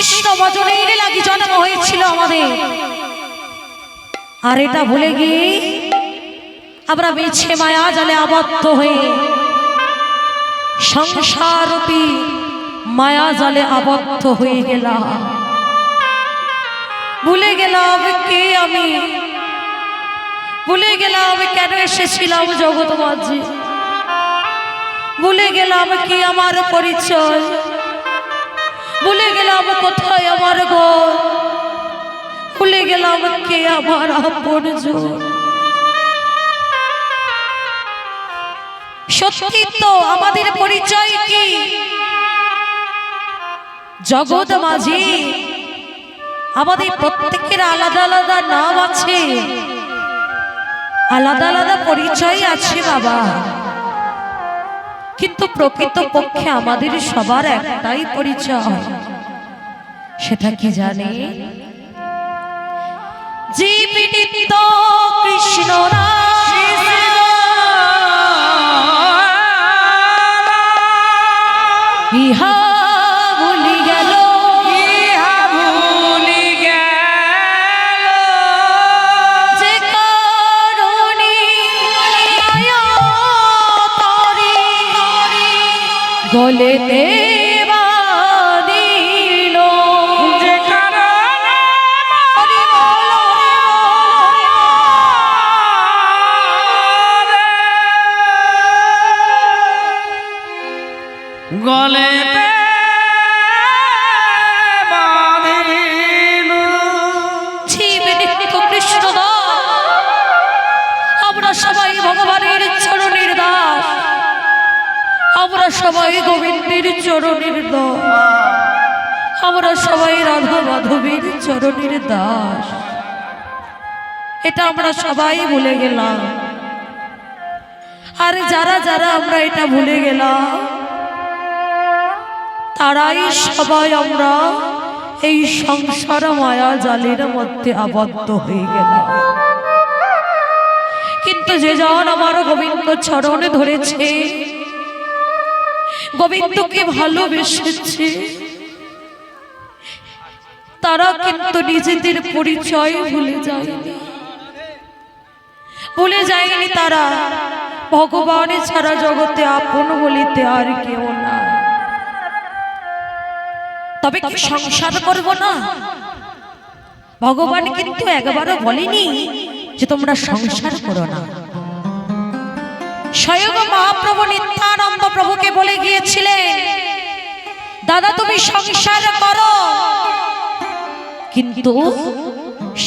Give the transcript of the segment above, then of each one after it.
কৃষ্ণ ভজনের লাগি জন্ম হয়েছিল আমাদের, আর এটা ভুলে গিয়ে আমরা মিছে মায়া জালে আবদ্ধ হয়ে সংসাররূপী মায়া জালে আবদ্ধ হয়ে গেলাম। ভুলে গেলাম কে আমি, ভুলে গেলাম কেন এসেছিলাম জগৎ মাঝে, ভুলে গেলাম কি আমার পরিচয়, ভুলে গেলাম কোথায় আমার ঘর, ভুলে গেলাম কে আমার আপনজন। সত্যি তো আমাদের পরিচয় কি? জগৎ মাঝে আমাদের প্রত্যেকের আলাদা আলাদা নাম আছে, আলাদা আলাদা পরিচয় আছে বাবা, কিন্তু প্রকৃত পক্ষে আমাদের সবার একটাই পরিচয়। সেটা কি জানে? জীবিত কৃষ্ণ ইহা ভুলি গেল, ইহা ভুলি গেল, যে কারণে মায়া তারি গলেতে বাঁধিল, যে কারণে গলেতে বাঁধিল। জীবিত কৃষ্ণ দাস, আমরা সবাই ভগবানের চরণের দাস, আমরা সবাই গোবিন্দের চরণের দাস, আমরা সবাই রাধা মাধবীর চরণের দাস। এটা আমরা সবাই ভুলে গেলাম। আর যারা যারা আমরা এটা ভুলে গেলাম, তারাই সবাই আমরা এই সংসার মায়া জালের মধ্যে আবদ্ধ হয়ে গেলাম। কিন্তু যে জন আমার গোবিন্দ চরণে ধরেছে, গোবিন্দকে ভালোবেসেছে, তারা কিন্তু নিজেদের পরিচয় ভুলে যায়নি, ভুলে যায়নি তারা ভগবান ছাড়া জগতে আপন বলিতে আর কেউ না। তবে কি সংসার করব না? ভগবান কিন্তু একবারও বলেনি যে তোমরা সংসার করো না। স্বয়ং মহাপ্রভু নিত্যানন্দ প্রভুকে বলে গিয়েছিলেন, দাদা তুমি সংসার করো, কিন্তু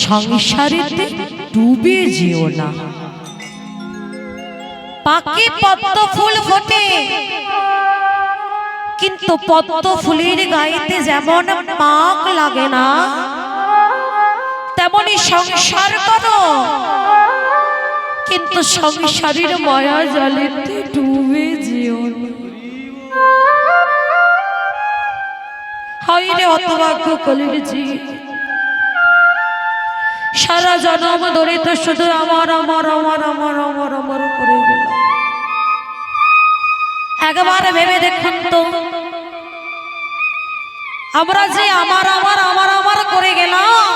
সংসারেতে ডুবে যেও না। পাকে পদ্ম ফুল ফোটে, কিন্তু পদ্ম ফুলের গায়েতে যেমন পাক লাগে না, তেমনি সংসার করো, কিন্তু সংসারের মায়া জালেতে ডুবে যেও না। হায় রে হতভাগ্য কলির জীব, সারা জন্ম ধরে তো শুধু আমার আমার আমার আমার আমার আমার করে গেল। একবার ভেবে দেখুন তো, আমরা যে আমার আমার আমার আমার করে গেলাম,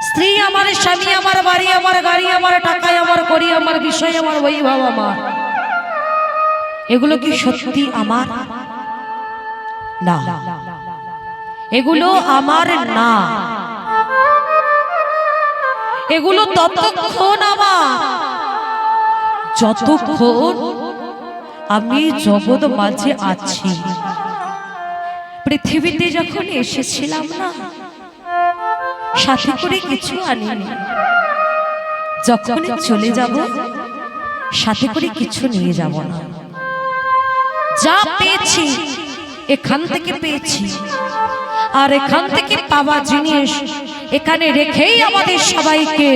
স্ত্রী আমার, স্বামী আমার, বাড়ি আমার, গাড়ি আমার, টাকায় আমার, করি আমার, বিষয় আমার, বৈভব আমার, এগুলো কি সত্যি আমার? না, এগুলো আমার না। এগুলো ততক্ষণ আমার যতক্ষণ আমি জগৎ মাঝে আছি। পৃথিবীতে যখন এসেছিলাম না, সাথে করে কিছু আনিনি, যখন চলে যাব সাথে করে কিছু নিয়ে যাব না। যা পেয়েছি এখান থেকে পেয়েছি, আর এখান থেকে পাওয়া জিনিস এখানে রেখেই আমাদের সবাইকে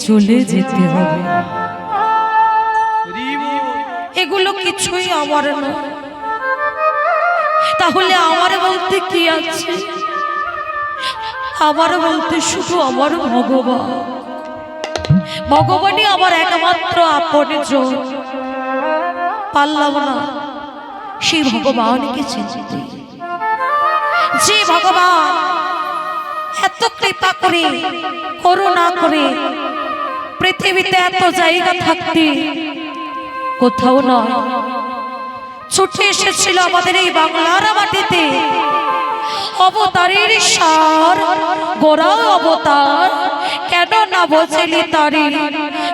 চলে যেতে হবে। এগুলো কিছুই আমার না। তাহলে আমার বলতে কি আছে? আমার বলতে শুধু আমার ভগবান। ভগবানই আমার একমাত্র আপনজন। পারলাম না সেই ভগবানকে চিনতে। যে ভগবান এত কৃপা করে করুণা করে পৃথিবীতে এত জায়গা থাকতে কোথাও নয় ছুটে এসেছিল আমাদের এই বাংলার মাটিতে অবতারের সার গোড়াও অবতার কেন না বসেলি তারি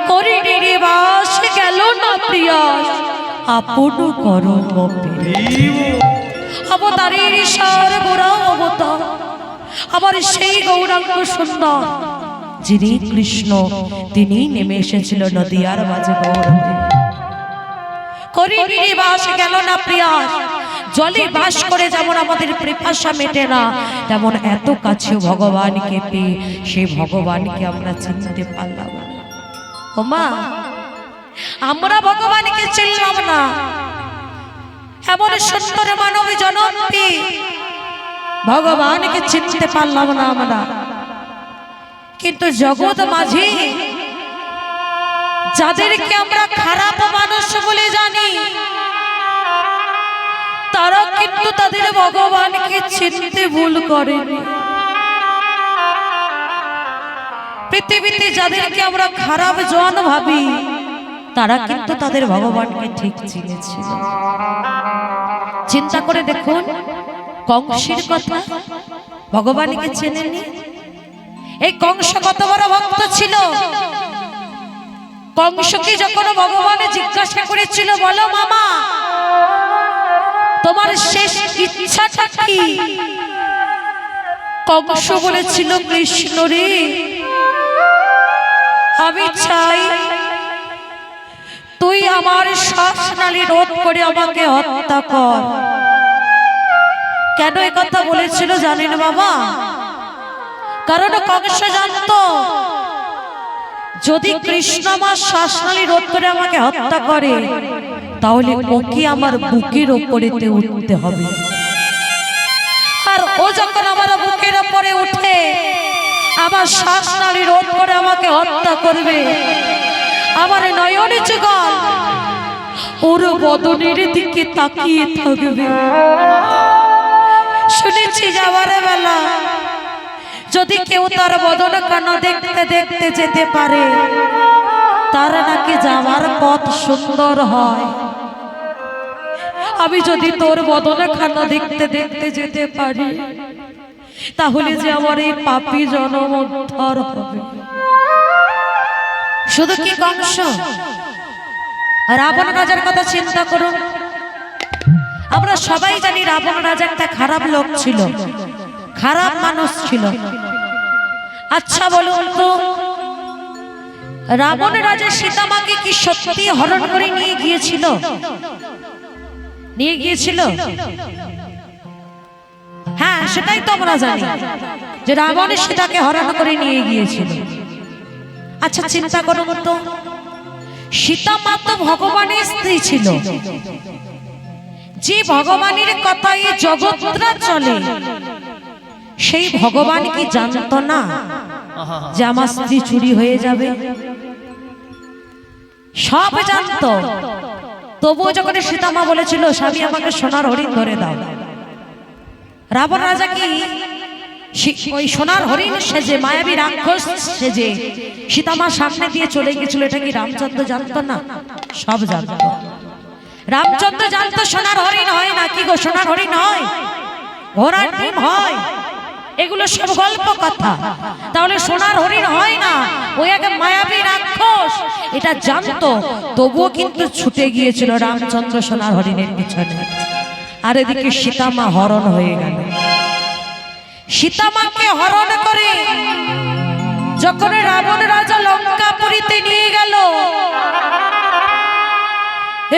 করি নিবাস গেল না প্রিয়াস আপন করো অবতারের সার গোড়াও অবতার আবার সেই গৌরাঙ্গ সুন্দর যিনি কৃষ্ণ তিনি নেমে এসেছিল নদিয়ার মাঝে গৌরবে করি নিবাস গেল না প্রিয়াস জলে বাস করে যেমন আমাদের পিপাসা মেটে না তেমন এত কাছে ভগবানকে পেয়ে সেই ভগবানকে আমরা চিনতে পারলাম না ওমা আমরা ভগবানকে চিনলাম না এমন সুন্দর মানব জনম পেয়ে ভগবানকে চিনতে পারলাম না আমরা কিন্তু জগৎ মাঝে যাদেরকে আমরা খারাপ মানুষ বলে জানি তারা কিন্তু তাদের ভগবানকে চিনতে ভুল করে পৃথিবীতে যাদেরকে আমরা খারাপ জন ভাবি তারা কিন্তু তাদের ভগবানকে ঠিক চিনেছিল চিন্তা করে দেখুন কংসের কথা ভগবানকে চেনেনি এই কংস কত বড় ভক্ত ছিল কংসকে যখন ভগবান জিজ্ঞাসা করেছিল বলো মামা তোমার শেষ ইচ্ছাটা কি কংস বলেছিল কৃষ্ণ রে আমি চাই তুই আমার শ্বাসনালী রোধ করে আমাকে হত্যা কর কেন এই কথা বলেছিল জানেন বাবা কারণ কংস জানতো যদি কৃষ্ণ আমার শ্বাসনালী রোধ করে আমাকে হত্যা করে তাহলে ওকে আমার বুকের ওপরেতে উঠতে হবে আর ও যখন আমার বুকের ওপরে উঠে আমার শ্বাসনালী রোধ করে আমাকে হত্যা করবে আমার নয়নে যুগল ওর বদনের দিকে তাকিয়ে থাকবে শুনেছি যাওয়ার বেলা যদি কেউ তার বদন কান দেখতে দেখতে যেতে পারে তার নাকি যাওয়ার পথ সুন্দর হয় আমি যদি তোর বদন কান দেখতে দেখতে যেতে পারি তাহলে যে আমার এই পাপী জনম উদ্ধার হবে শুধু কি কংস রাবণ রাজার কথা চিন্তা করুন আমরা সবাই জানি রাবণ রাজা একটা খারাপ লোক ছিল খারাপ মানুষ ছিল আচ্ছা বলুন তো রাবণ রাজা সীতামাকে কি সত্যি হরণ করে নিয়ে গিয়েছিল হ্যাঁ সেটাই তো আমরা জানি যে রাবণ সীতাকে হরণ করে নিয়ে গিয়েছিল আচ্ছা চিন্তা করুন তো সীতামা তো ভগবানের স্ত্রী ছিল যে ভগবানের কথাই জগৎটা চলে সেই ভগবান কি জানতো না যে আমার স্ত্রী চুরি হয়ে যাবে সব জানতো তবুও যখন সীতামা বলেছিল স্বামী আমাকে সোনার হরিণ ধরে দাও রাবণ রাজা কি ওই সোনার হরিণ সেজে মায়াবী রাক্ষস সেজে সীতামার সামনে দিয়ে চলে গেছিল এটা কি রামচন্দ্র জানতো না সব জানতো রামচন্দ্র জানতো সোনার হরিণ হয় না কি গো সোনার হরিণ হয় ঘোড়ার ডিম হয় এগুলো সব গল্প কথা তাহলে সোনার হরিণ হয় না ওই এক মায়াবী রাক্ষস এটা জানতো তবুও কিন্তু ছুটে গিয়েছিল রামচন্দ্র সোনার হরিণের পিছনে আর এদিকে সীতামা হরণ হয়ে গেল সীতামাকে হরণ করে যখন রাবণ রাজা লঙ্কাপুরীতে নিয়ে গেল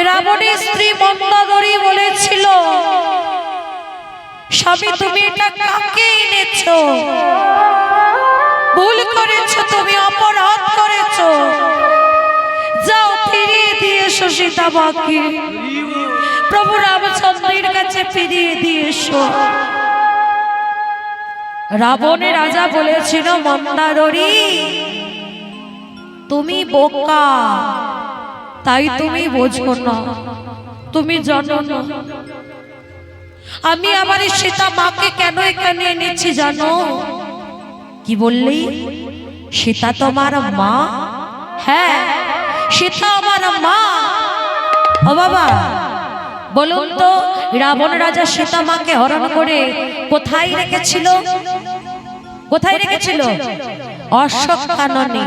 রাবণের স্ত্রী মন্দাদরী বলেছিল স্বামী তুমি এটা কাকে এনেছো ভুল করেছো তুমি অপরাধ করেছো যাও ফিরিয়ে দিয়ে এসো সীতামাকে প্রভু রামচন্দ্রের কাছে ফিরিয়ে দিয়ে এসো রাবণের রাজা বলেছিল মন্দাদরী তুমি বোকা তাই তুমি বোঝো না তুমি জানো না আমি আমার এই সীতা মাকে কেন এখানে এনেছি জানো? কি বললি? সীতা তোমার মা? হ্যাঁ, সীতা আমার মা। ও বাবা, বলুন তো, রাবণ রাজা সীতা মাকে হরণ করে কোথায় রেখেছিল? কোথায় রেখেছিল? অশোক কাননে,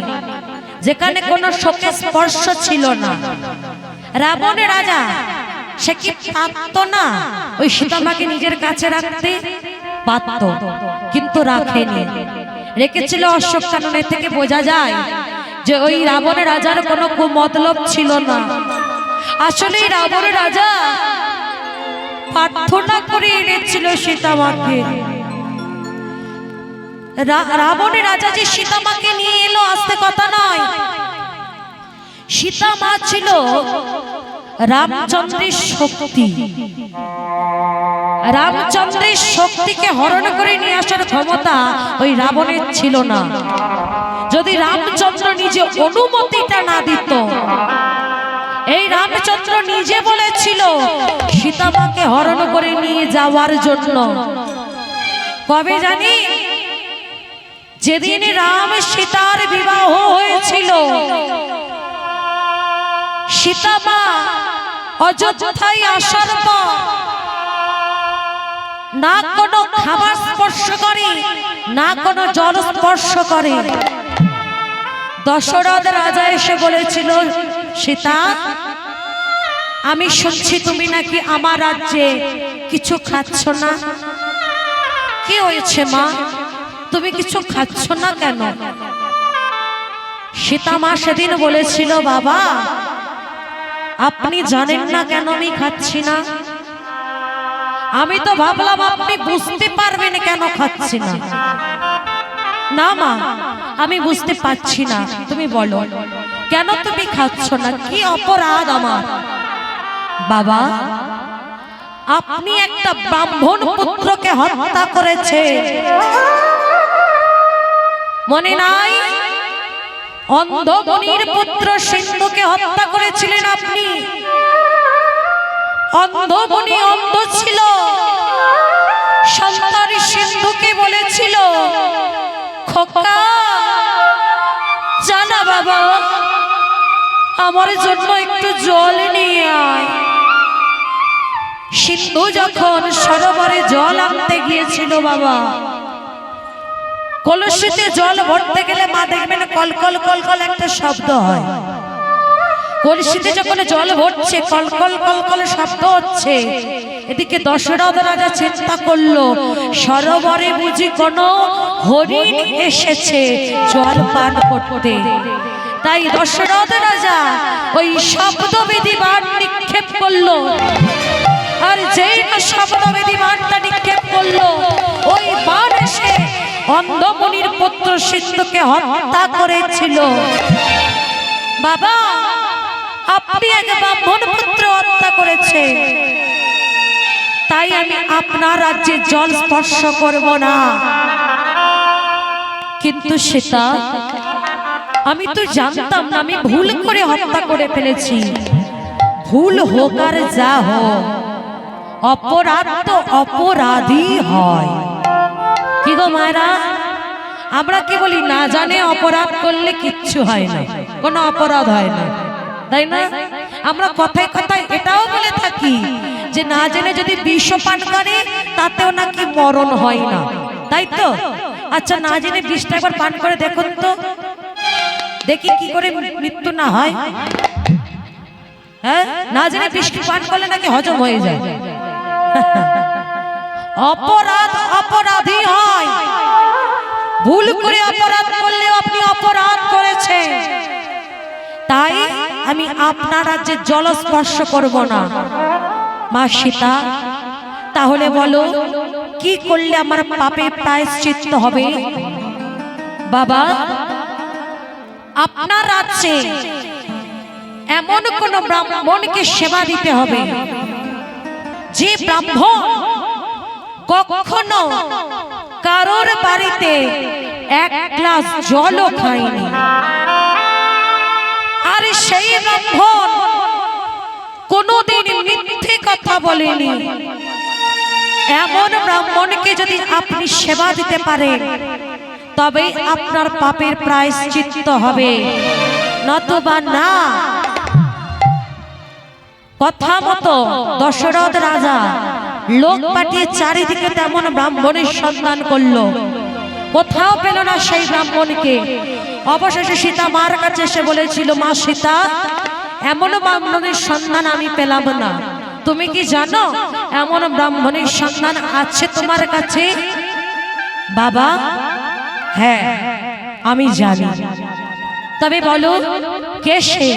যেখানে কোনো শোকের স্পর্শ ছিল না। রাবণ রাজা সে কি পারত না ওই সীতা মাকে নিজের কাছে রাখতে? পারত, কিন্তু রাখেনি, রেখেছিল অশোক কাননে। থেকে বোঝা যায় যে ওই রাবণ রাজার কোনো কুমতলব ছিল না। আসলে রাবণ রাজা প্রার্থনা করে এনেছিল সীতা মাকে। রাবণ রাজা যে সীতা মাকে নিয়ে এলো আস্তে কথা নয়। সীতা মা ছিল রামচন্দ্রের শক্তি। রামচন্দ্রের শক্তিকে হরণ করে নিয়ে আসার ক্ষমতা ওই রাবণের ছিল না। যদি রামচন্দ্র নিজে অনুমতিটা না দিত, এই রামচন্দ্র নিজে বলেছিল সীতা মাকে হরণ করে নিয়ে যাওয়ার জন্য। কবে জানি? যেদিন রাম সীতার বিবাহ হয়েছিল, সীতা মা অযোধ্যায় আসার পর না কোনো খাবার স্পর্শ করে, না কোনো জল স্পর্শ করে। দশরথ রাজা এসে বলেছিল, সীতা, আমি শুনছি তুমি নাকি আমার রাজ্যে কিছু খাচ্ছ না। কি হয়েছে মা, তুমি কিছু খাচ্ছ না কেন? সীতা মা সেদিন বলেছিল, বাবা, আপনি জানেন না কেন আমি খাচ্ছি না? আমি তো ভাবলাম আপনি বুঝতে পারবেন কেন খাচ্ছি না। না মা, আমি বুঝতে পারছি না, তুমি বলো কেন তুমি খাচ্ছ না? কি অপরাধ আমার? বাবা, আপনি একটা ব্রাহ্মণ পুত্রকে হত্যা করেছে, মনে নাই? অন্ধমুনির পুত্র সিন্ধুকে হত্যা করেছিলেন আপনি। অন্ধমুনি অন্ধ ছিল, সন্তান সিন্ধুকে বলেছিল, খোকা জানা বাবা, আমার জন্য একটু জল নিয়ে আয়। সিন্ধু যখন সরোবরে জল আনতে গিয়েছিল বাবা, কলসিতে জল ভরতে গেলে মা দেখবেন কলকল কলকল একটা শব্দ হয়। কলসিতে যখন জল ভরছে কলকল কলকল শব্দ হচ্ছে, এদিকে দশরথ রাজা চিন্তা করলো সরোবরে বুঝি কোনো হরিণ এসেছে জল পান করতে। তাই দশরথ রাজা ওই শব্দবেদী বাণ নিক্ষেপ করলো। আর যেই না শব্দবেদী বাণটা নিক্ষেপ করলো, ওই বাণ এসে অন্ধমুনির পুত্র সিন্ধুকে হত্যা করেছিল। বাবা, আপনি এক ব্রাহ্মণ পুত্র হত্যা করেছে, তাই আমি আপনার রাজ্যে জল স্পর্শ করব না। কিন্তু সীতা, আমি তো জানতাম না, আমি ভুল করে হত্যা করে ফেলেছি। ভুল হোক আর যা হোক, অপরাধ তো অপরাধী হয়। কি গো মায়েরা, আমরা কি বলি, না জানে অপরাধ করলে কিচ্ছু হয় না, কোনো অপরাধ হয় না, তাই না? আমরা কথায় কথায় এটাও বলে থাকি যে না জেনে যদি বিষ পান করে তাতেও নাকি মরণ হয় না, তাই তো? আচ্ছা, না জেনে বিষটা একবার পান করে দেখুন তো, দেখি কি করে মৃত্যু না হয়। হ্যাঁ, না জেনে বিষ পান করলে নাকি হজম হয়ে যায়। অপরাধ অপরাধী হয়, ভুল করে অপরাধ করলেও আপনি অপরাধ করেছেন। তাই আমি আপনার রাজ্যে জল স্পর্শ করব না। মা সীতা, তাহলে বলো কি করলে আমার পাপের প্রায়শ্চিত্ত হবে? বাবা, আপনার রাজ্যে এমন কোন ব্রাহ্মণকে সেবা দিতে হবে যে ব্রাহ্মণ কখনো কারোর বাড়িতে এক গ্লাস জলও খায়নি। আর সেই ব্রাহ্মণ কোনোদিন মিথ্যে কথা বলেনি। এমন ব্রাহ্মণকে যদি আপনি সেবা দিতে পারেন তবে আপনার পাপের প্রায়শ্চিত্ত হবে, নতুবা না। কথা মতো দশরথ রাজা লোক পাঠিয়ে চারিদিকে তেমন ব্রাহ্মণের সন্ধান করলো, কোথাও পেল না সেই ব্রাহ্মণকে। অবশেষে সীতা মার কাছে এসে বলেছিল, মা সীতা, এমন ব্রাহ্মণের সন্ধান আমি পেলাম না, তুমি কি জানো এমন ব্রাহ্মণের সন্ধান আছে তোমার কাছে? বাবা, হ্যাঁ আমি জানি, তবে বলো কে সে?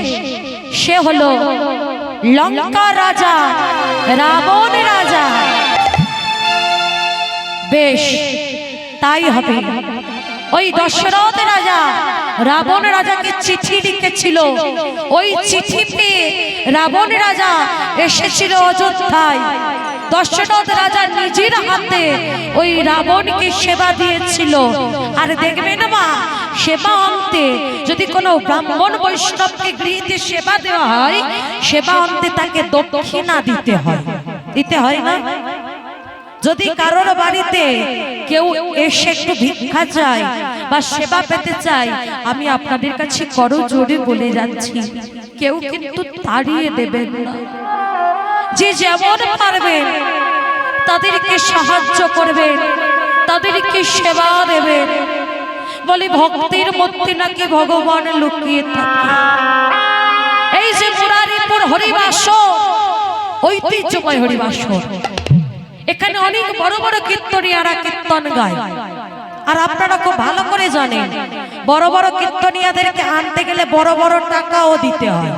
সে হলো লঙ্কা রাজা রাবণ রাজা। বেশ, তাই হবে। ওই দশরথ রাজা রাবণ রাজাকে চিঠি লিখেছিল, ওই চিঠি পেয়ে রাবণ রাজা এসেছিল অযোধ্যায়। দশরথ রাজা নিজের হাতে ওই রাবণকে সেবা দিয়েছিল। আর দেখবেন মা, সেবা অন্তে যদি কোনো ব্রাহ্মণ বৈষ্ণবকে গৃহীতে সেবা দেওয়া হয়, সেবা অন্তে তাকে দক্ষিণা দিতে হয়, দিতে হয় না? যদি কারোর বাড়িতে কেউ এসে একটু ভিক্ষা চায় বা সেবা পেতে চায়, আমি আপনাদের কাছে করজোড়ে বলে যাচ্ছি, কেউ কিন্তু তাড়িয়ে দেবেন না। যে যেমন পারবেন তাদেরকে সাহায্য করবেন, তাদেরকে সেবা দেবেন। বলি ভক্তির মধ্যে নাকি ভগবান লুকিয়ে থাকে। এই যে মুরারিপুর হরিবাসর, ঐতিহ্যময় হরিবাসর, এখানে অনেক বড় বড় কীর্তনিয়ারা কীর্তন গায়। আর আপনারা খুব ভালো করে জানেন, বড় বড় কীর্তনিয়াদেরকে আনতে গেলে বড় বড় টাকাও দিতে হয়,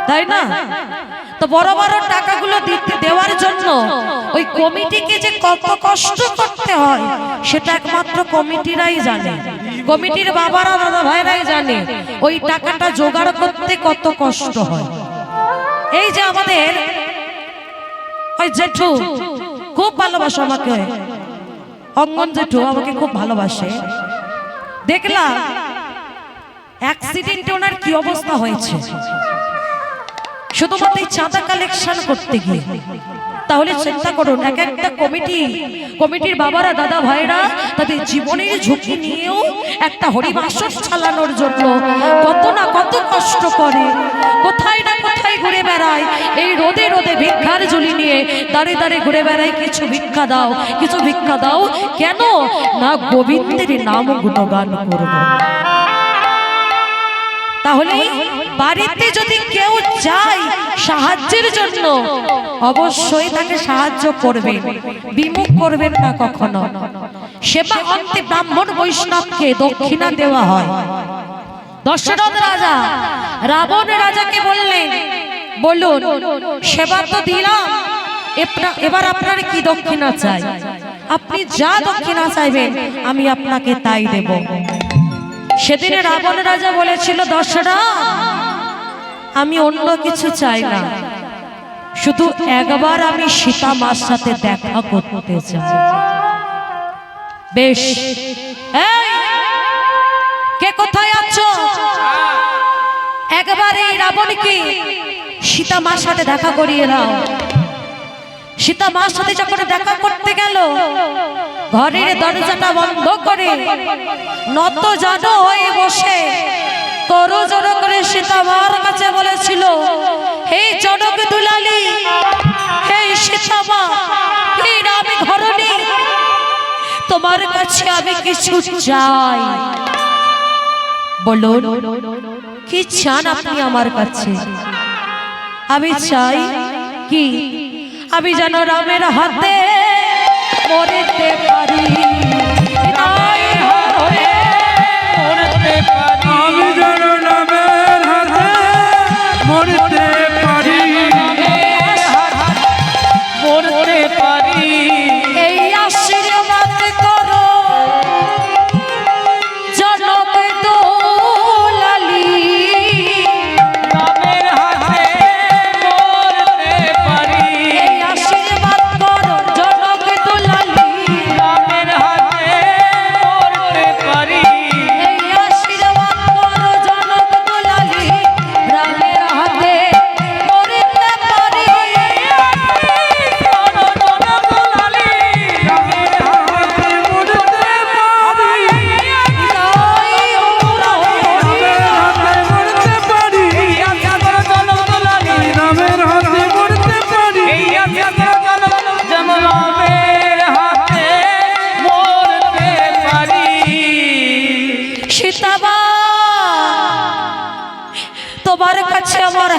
তাই না? তো বড় বড় টাকাগুলো দেওয়ার জন্য ওই কমিটিকে যে কত কষ্ট করতে হয় সেটা একমাত্র কমিটিরাই জানে, কমিটির বাবারা দাদা ভাইরাই জানে ওই টাকাটা জোগাড় করতে কত কষ্ট হয়। এই যে আমাদের ওই জেঠু খুব ভালোবাসে আমাকে, অঙ্গন জেঠু আমাকে খুব ভালোবাসে। দেখলাম অ্যাক্সিডেন্টে ওনার কি অবস্থা হয়েছে, শুধুমাত্র এই চাঁদা কালেকশন করতে গিয়ে। তাহলে চিন্তা করুন, এক একটা কমিটির বাবারা দাদা ভাইরা তাদের জীবনের ঝুঁকি নিয়েও একটা হরিবাসর চালানোর জন্য কত না কত কষ্ট করে, কোথায় না কোথায় ঘুরে বেড়ায়। এই রোদে রোদে ভিক্ষার ঝুলি নিয়ে দাঁড়ে দাঁড়ে ঘুরে বেড়ায়, কিছু ভিক্ষা দাও, কিছু ভিক্ষা দাও। কেন না? গোবিন্দের নাম গুণগান করব। তাহলে বাড়িতে যদি কেউ যায় সাহায্যের জন্য, অবশ্যই তাকে সাহায্য করবেন, বিমুখ করবেন না কখনো। সেবা অন্তে ব্রাহ্মণ বৈষ্ণবকে দক্ষিণা দেওয়া হয়। দশরথ রাজা রাবণ রাজাকে বললেন, বলুন সেবা তো দিলাম, এবার আপনার কি দক্ষিণা চাই? আপনি যা দক্ষিণা চাইবেন আমি আপনাকে তাই দেব। সেদিনে রাবণ রাজা বলেছিল, দশরথ আমি অন্য কিছু চাই না, শুধু একবার আমি সীতা মার সাথে দেখা করতে চাই। বেশ, এই কে কোথায় আছো? একবার এই রাবণকে সীতা মার সাথে দেখা করিয়ে দাও। সীতা মার সাথে যখন দেখা করতে গেল, ঘরের দরজাটা বন্ধ করে নত জানো হয়ে বসে করজোড় করে সীতা মার কাছে বলেছিল, হে জনক দুলালী, হে সীতা মা, হে রামী ঘরণী, তোমার কাছে আমি কিছু চাই। বলুন কি চান আপনি আমার কাছে? আমি চাই কি, আমি যেন রামের হাতে মরতে পারি, আমি যেন রামের হাতে মরতে পারি, মরতে পারি। এই আশীর্বাদ করো জনক দুলালী, রামের হাতে মরতে পারি। এই আশীর্বাদ করো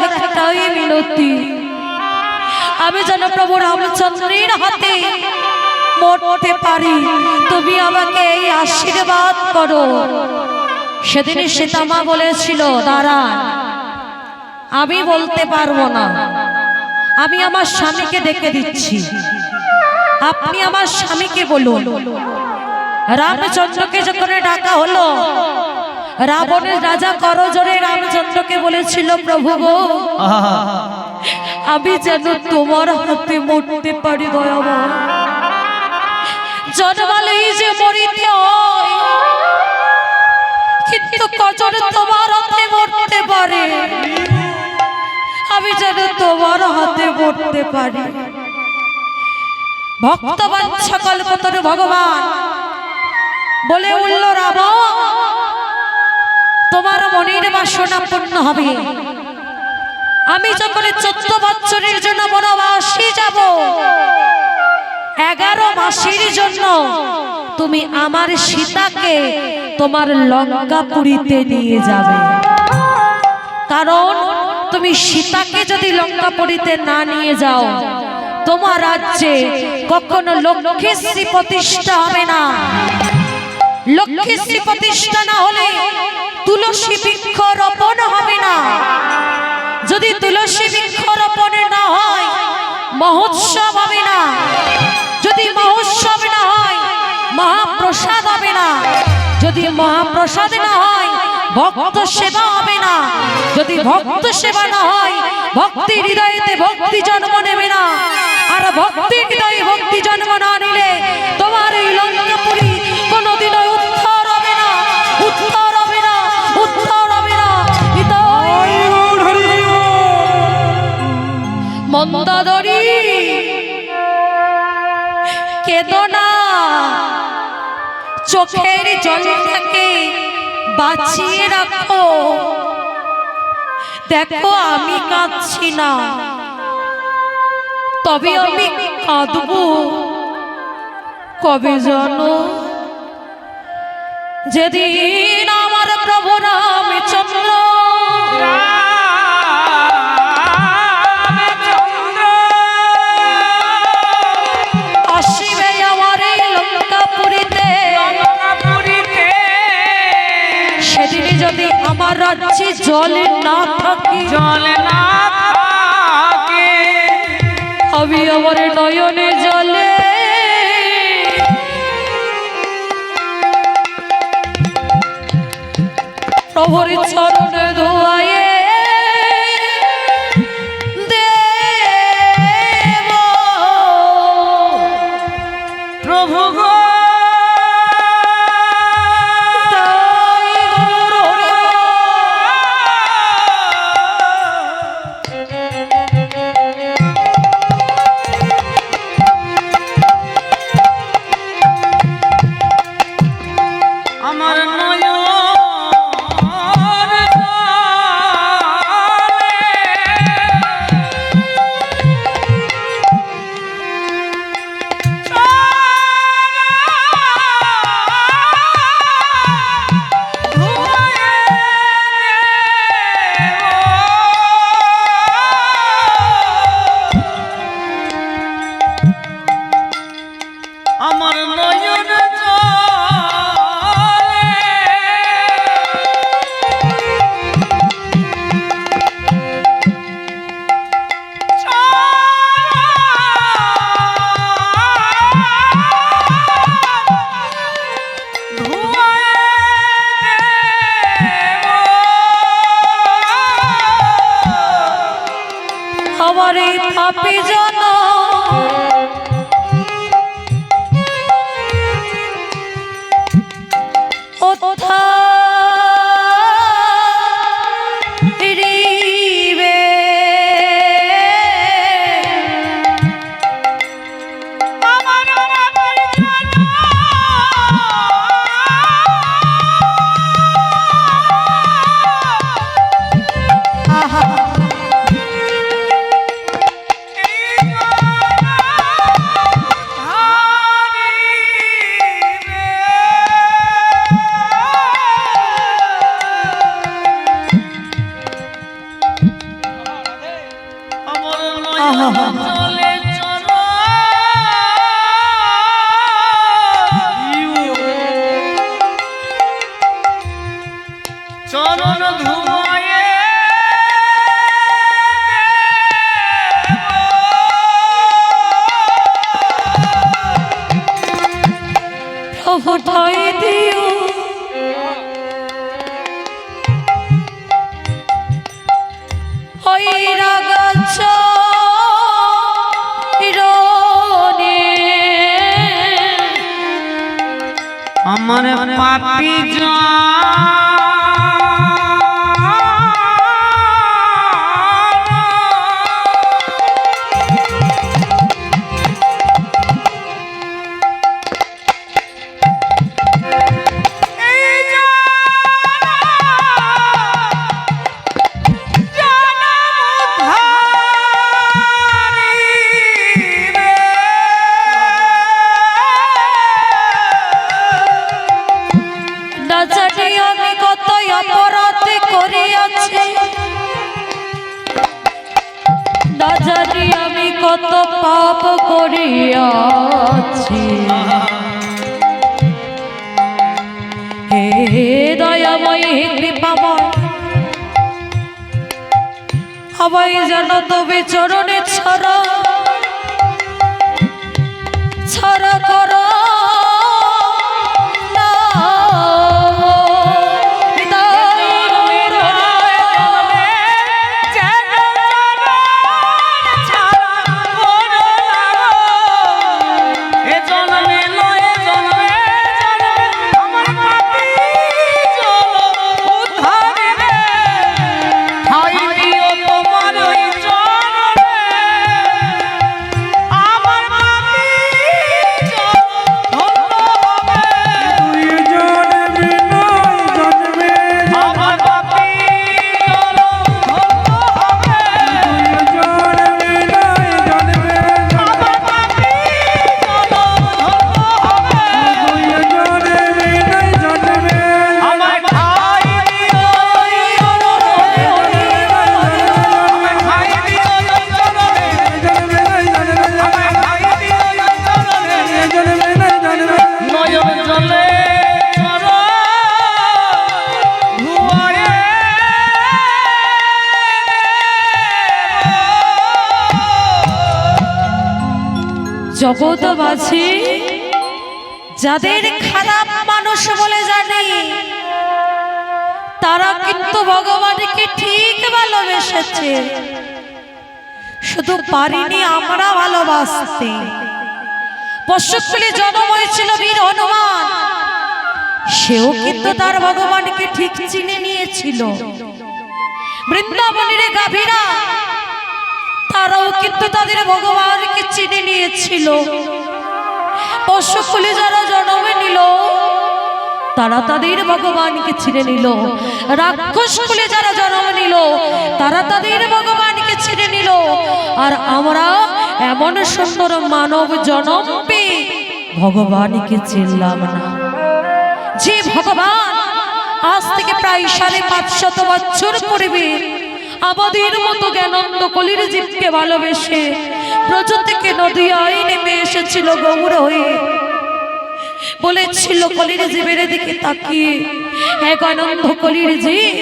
একটাই মিনতি, আমি যেন প্রভু রামচন্দ্রের হাতে মরতে পারি, তুমি আমাকে এই আশীর্বাদ করো। সেদিন সীতামা বলেছিল, দাঁড়ান, আমি বলতে পারবো না, আমি আমার স্বামীকে ডেকে দিচ্ছি, আপনি আমার স্বামীকে বলুন। রামচন্দ্রকে যখন ডাকা হলো, রাবণের রাজা করজোড়ে রামচন্দ্রকে বলেছিল, প্রভু গো, আমি যেন তোমার হাতে মরতে পারি দয়াময়, জন্মালেই যে মরিতে হয়, কিন্তু কজন তোমার হাতে মরতে পারে, আমি যেন তোমার হাতে মরতে পারি। ভক্তবাঞ্ছা কল্পতরু ভগবান বলে উঠল, রাবণ, তোমার মনের বাসনা পূর্ণ হবে। আমি যখন 14 বছরের জন্য বনবাসে যাব, 11 মাসের জন্য তুমি আমার সীতাকে তোমার লঙ্কাপুরীতে নিয়ে যাবে। কারণ তুমি সীতাকে যদি লঙ্কাপুরীতে না নিয়ে যাও, তোমার রাজ্যে কখনো লক্ষ্মীশ্রী প্রতিষ্ঠা হবে না। লক্ষ্মীশ্রী প্রতিষ্ঠা না হলে তুলসী বৃক্ষ রোপণ হবে না। যদি তুলসী বৃক্ষ রোপণ না হয়, মহোৎসব হবে না। যদি মহোৎসব না হয়, মহাপ্রসাদ হবে না। যদি মহাপ্রসাদ না হয়, ভক্ত সেবা হবে না। যদি ভক্ত সেবা না হয়, ভক্তি হৃদয়েতে ভক্তি জন্ম নেবে না। আর ভক্তি হৃদয়ে ভক্তি জন্ম না নিলে তোমার এই লঙ্কাপুরী কোনোদিন উদ্ধার হবে না, উদ্ধার হবে না, উদ্ধার হবে না। মন্দাদরি কেঁদো না, চোখের জলটাকে বাঁচিয়ে রাখো। দেখো আমি কাঁদছি না, তবে আমি কাঁদবো কবে জানো? যেদিন আমার প্রভু রামচন্দ্র আসিবে আমার এই লঙ্কাপুরীতে, সেদিন যদি আমার রাজ্যে জল না থাকে, আমি আমার নয়নে জলে প্রভুর চরণে ধোয়ায়ে দেব। প্রভু গো, আমার নয়ন আমার নয়ন আমার এই পাপী জন উঠাই দিও ওই রাগাছ আমার পাপি আমি কত অপরাধ করিয়াছি, না জানি আমি কত পাপ করিয়াছি। হে দয়াময় হে কৃপাময়, আমায় যেন তবে চরণে ছড়া ছড়া করো জগৎবাসী যাদের খারাপ মানুষ বলে জানি, তারা কিন্তু ভগবানকে ঠিক ভালোবেসেছে, শুধু পারিনি আমরা ভালোবাসতে। পশুকুলে জন্ম হয়েছিল বীর হনুমান, সেও কিন্তু তার ভগবানকে ঠিক চিনে নিয়েছিল। বৃন্দাবনের গাভীরা তারাও কিন্তু তাদের ভগবানকে চিনে নিয়েছিল। পশুকুলে যারা জন্ম নিল তারা তাদের ভগবানকে চিনে নিল। রাক্ষস কুলে যারা জন্ম নিল তারা তাদের ভগবানকে চিনে নিল। আর আমরা এমন সুন্দর মানব জন্ম পেয়ে ভগবানকে চিনলাম না। যে ভগবান আজ থেকে প্রায় 550 বছর পূর্বে আমাদের মতো জ্ঞানন্দ কলির জীবকে ভালোবেসে ব্রজ থেকে নদিয়ায় নেমে এসেছিল গৌর হয়ে, বলেছিল কলির জীবের দিকে তাকিয়ে, এক আনন্দ কলির জীব,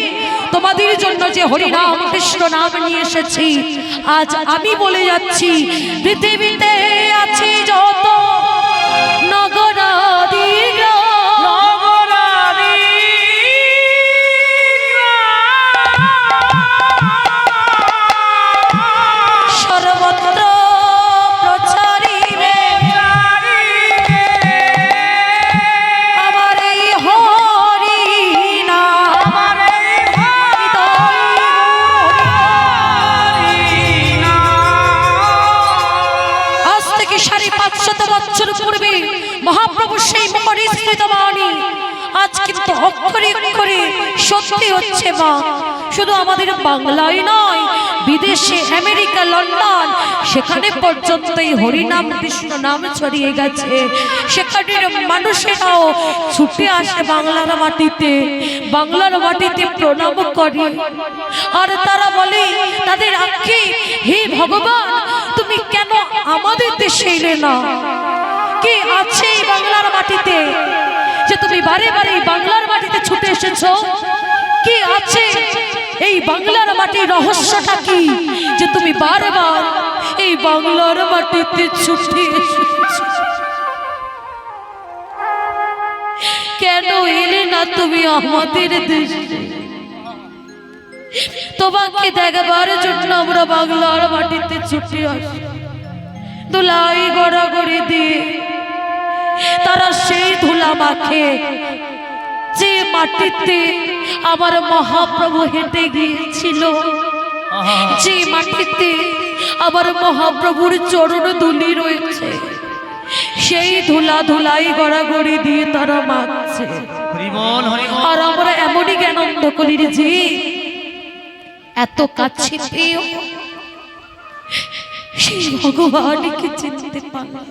তোমাদের জন্য যে হরিনাম কৃষ্ণ নাম নিয়ে এসেছি, আজ আমি বলে যাচ্ছি, পৃথিবীতে আছে যত নগরাদি মহাপ্রভু সেই মরিস্কৃত বাণী আজ কিন্তু অক্ষরে অক্ষরে সত্যি হচ্ছে। মা শুধু আমাদের বাংলায় নয়, বিদেশে আমেরিকা, লন্ডন, সেখানে পর্যন্ত এই হরিনাম কৃষ্ণ নাম ছড়িয়ে গেছে। সেখানের মানুষেরাও ছুটে আসে বাংলার মাটিতে, বাংলার মাটিতে প্রণাম করে। আর তারা বলে তাদের আক্ষেপ, হে ভগবান, তুমি কেন আমাদের দেশে এলে না? কি আছে এই বাংলার মাটিতে যে তুমি বারে বারে বাংলার মাটিতে ছুটে এসেছো? কি আছে এই বাংলার মাটির রহস্যটা কি যে তুমি বারবার এই বাংলার মাটিতে ছুটে এসেছো? কেন এলে না তুমি আমাদের দেশে? তোমাকে দেখবার জন্য আমরা বাংলার মাটিতে ছুটে আসি, ধুলাই গড়াগড়ি দিয়ে। তারা সেই ধুলা মাখে যে মাটিতে আমার মহাপ্রভু হেঁটে গিয়েছিল, যে মাটিতে আমার মহাপ্রভুর চরণ ধুলি রয়েছে, সেই ধুলা ধুলাই গড়াগড়ি দিয়ে তারা মাখছে। আর আমরা এমনই জ্ঞানন্দ কলির যে এত কাছে পেয়েও সেই ভগবানকে চিনতে পারলাম।